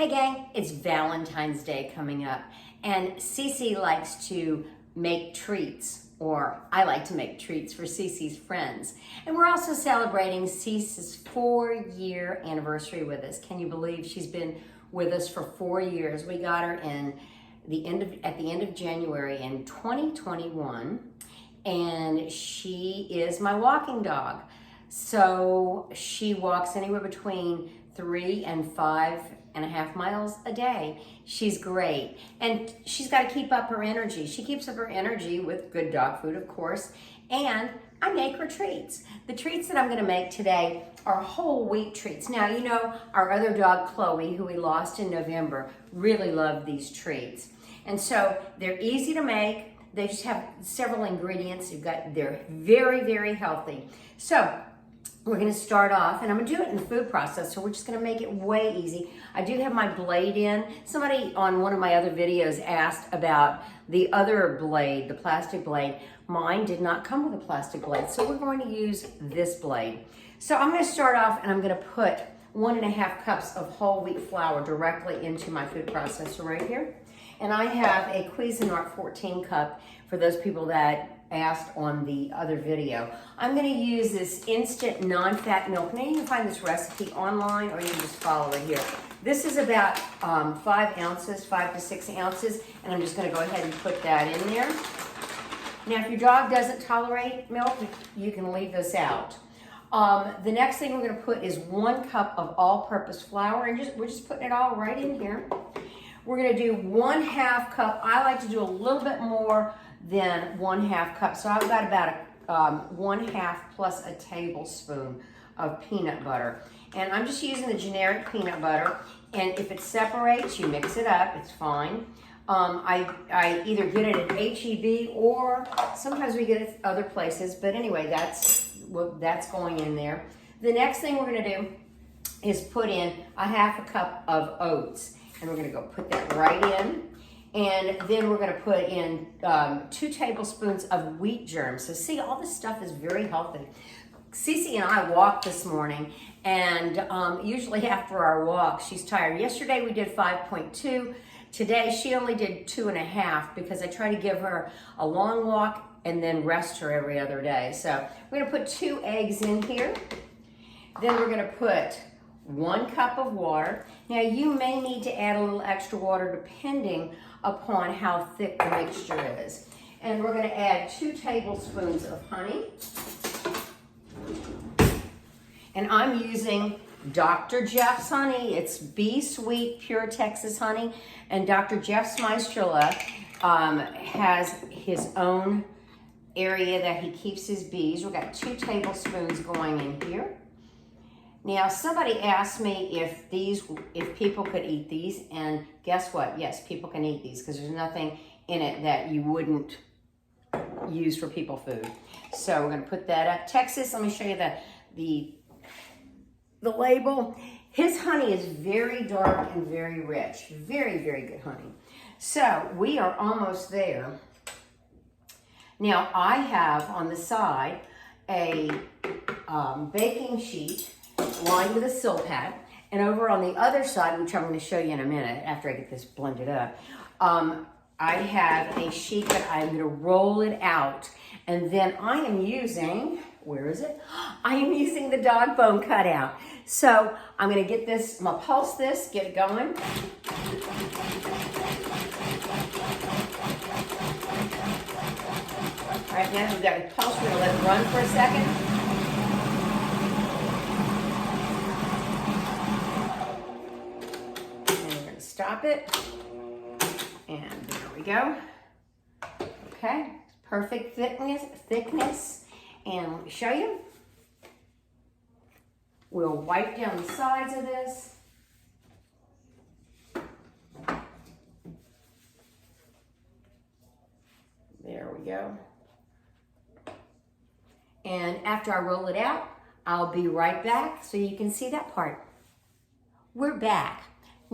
Hey gang, it's Valentine's Day coming up, and Cece likes to make treats, or I like to make treats for Cece's friends. And we're also celebrating Cece's 4-year anniversary with us. Can you believe she's been with us for 4 years? We got her at the end of January in 2021, and she is my walking dog. So she walks anywhere between 3 and 5.5 miles a day. She's great. And she's got to keep up her energy. She keeps up her energy with good dog food, of course. And I make her treats. The treats that I'm going to make today are whole wheat treats. Now, you know, our other dog, Chloe, who we lost in November, really loved these treats. And so they're easy to make. They just have several ingredients. They're very, very healthy. So we're going to start off, and I'm going to do it in the food processor. We're just going to make it way easy. I do have my blade in. Somebody on one of my other videos asked about the other blade, the plastic blade. Mine did not come with a plastic blade, so we're going to use this blade. So I'm going to start off, and I'm going to put 1.5 cups of whole wheat flour directly into my food processor right here. And I have a Cuisinart 14 cup for those people that asked on the other video. I'm going to use this instant non-fat milk. Now you can find this recipe online, or you can just follow it here. This is about 5 to 6 ounces, and I'm just going to go ahead and put that in there. Now if your dog doesn't tolerate milk, you can leave this out. The next thing we're going to put is 1 cup of all-purpose flour, and we're just putting it all right in here. We're going to do 1/2 cup. I like to do a little bit more than 1/2 cup. So I've got about 1/2 plus a tablespoon of peanut butter. And I'm just using the generic peanut butter. And if it separates, you mix it up. It's fine. I either get it at H-E-B or sometimes we get it at other places. But anyway, that's going in there. The next thing we're going to do is put in 1/2 cup of oats. And we're going to go put that right in. And then we're going to put in 2 tablespoons of wheat germs. So see, all this stuff is very healthy. Cece and I walked this morning, and usually after our walk, she's tired. Yesterday we did 5.2. Today she only did 2.5 because I try to give her a long walk and then rest her every other day. So we're going to put 2 eggs in here. Then we're going to put 1 cup of water. Now you may need to add a little extra water depending upon how thick the mixture is. And we're going to add 2 tablespoons of honey. And I'm using Dr. Jeff's honey. It's Bee Sweet Pure Texas honey. And Dr. Jeff Smeistrela has his own area that he keeps his bees. We've got 2 tablespoons going in here. Now, somebody asked me if people could eat these, and guess what? Yes, people can eat these because there's nothing in it that you wouldn't use for people food. So we're going to put that up. Texas, let me show you the label. His honey is very dark and very rich. Very, very good honey. So we are almost there. Now, I have on the side a baking sheet lined with a Silpat, and over on the other side, which I'm going to show you in a minute after I get this blended up, I have a sheet that I'm going to roll it out, and then I am using, where is it? I am using the dog bone cutout. So I'm going to get this, I'm going to pulse this, get it going. All right, now we've got it pulse, we're going to let it run for a second. Stop it, and there we go. Okay, perfect thickness, and let me show you. We'll wipe down the sides of this. There we go. And after I roll it out, I'll be right back so you can see that part. We're back.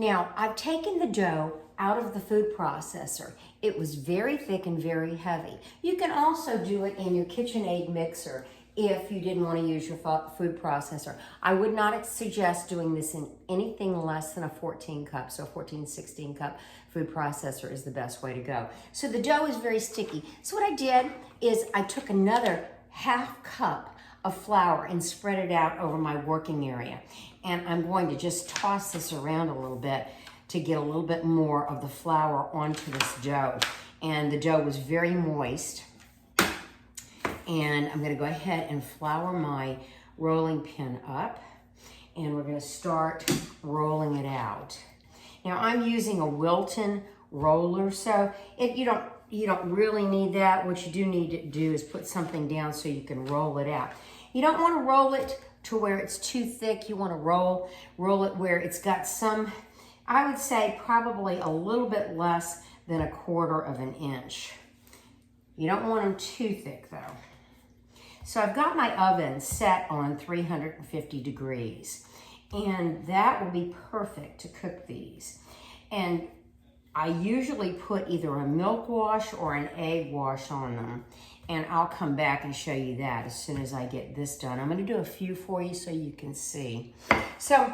Now, I've taken the dough out of the food processor. It was very thick and very heavy. You can also do it in your KitchenAid mixer. if you didn't want to use your food processor. I would not suggest doing this in anything less than a 14 cup. So a 14, 16 cup food processor is the best way to go. So the dough is very sticky. So what I did is I took another half cup of flour and spread it out over my working area. And I'm going to just toss this around a little bit to get a little bit more of the flour onto this dough. And the dough was very moist. And I'm gonna go ahead and flour my rolling pin up, and we're gonna start rolling it out. Now I'm using a Wilton roller, so you don't really need that. What you do need to do is put something down so you can roll it out. You don't wanna roll it to where it's too thick. You wanna roll it where it's got some, I would say probably a little bit less than 1/4 of an inch. You don't want them too thick though. So I've got my oven set on 350 degrees, and that will be perfect to cook these. And I usually put either a milk wash or an egg wash on them, and I'll come back and show you that as soon as I get this done. I'm gonna do a few for you so you can see. So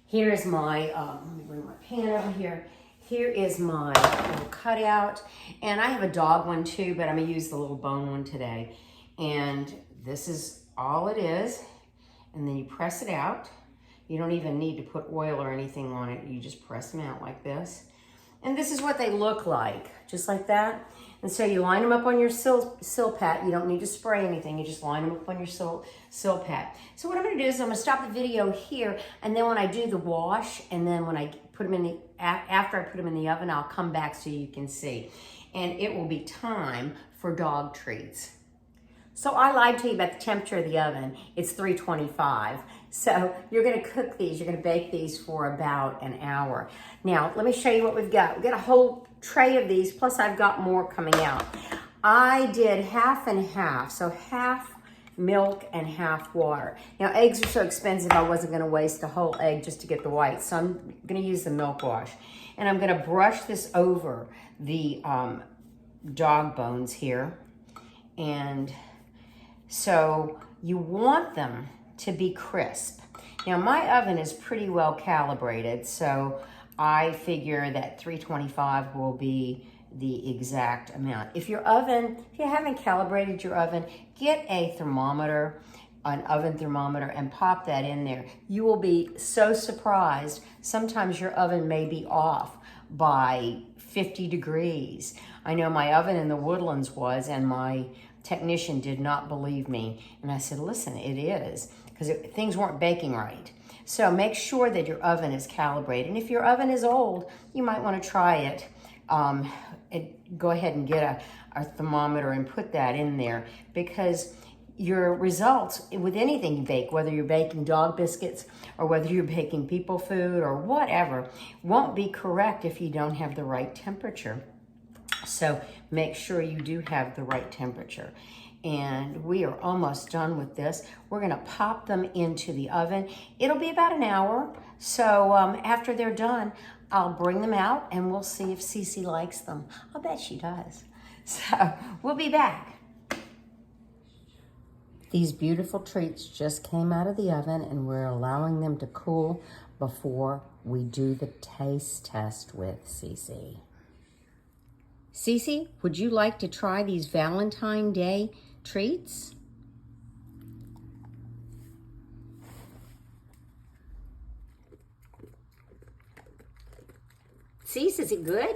here's my, let me bring my pan over here. Here is my little cutout, and I have a dog one too, but I'm gonna use the little bone one today. And this is all it is. And then you press it out. You don't even need to put oil or anything on it. You just press them out like this. And this is what they look like, just like that. And so you line them up on your sill pat. You don't need to spray anything. You just line them up on your sill pat. So what I'm gonna do is I'm gonna stop the video here, and then when I do the wash, and then when I put them in the, after I put them in the oven, I'll come back so you can see. And it will be time for dog treats. So I lied to you about the temperature of the oven. It's 325. So you're gonna cook these, you're gonna bake these for about an hour. Now, let me show you what we've got. We've got a whole tray of these, plus I've got more coming out. I did half and half, so half milk and half water. Now, eggs are so expensive, I wasn't gonna waste a whole egg just to get the white, so I'm gonna use the milk wash. And I'm gonna brush this over the dog bones here. And so you want them to be crisp. Now my oven is pretty well calibrated, so I figure that 325 will be the exact amount. If you haven't calibrated your oven, get a thermometer, an oven thermometer, and pop that in there. You will be so surprised. Sometimes your oven may be off by 50 degrees. I know my oven in the Woodlands was, and my technician did not believe me. And I said, listen, it is, because things weren't baking right. So make sure that your oven is calibrated. And if your oven is old, you might want to try it. Go ahead and get a thermometer and put that in there, because your results with anything you bake, whether you're baking dog biscuits or whether you're baking people food or whatever, won't be correct if you don't have the right temperature. So make sure you do have the right temperature. And we are almost done with this. We're gonna pop them into the oven. It'll be about an hour. So after they're done, I'll bring them out and we'll see if Cece likes them. I'll bet she does. So we'll be back. These beautiful treats just came out of the oven, and we're allowing them to cool before we do the taste test with Cece. Cece, would you like to try these Valentine Day treats? Cece, is it good?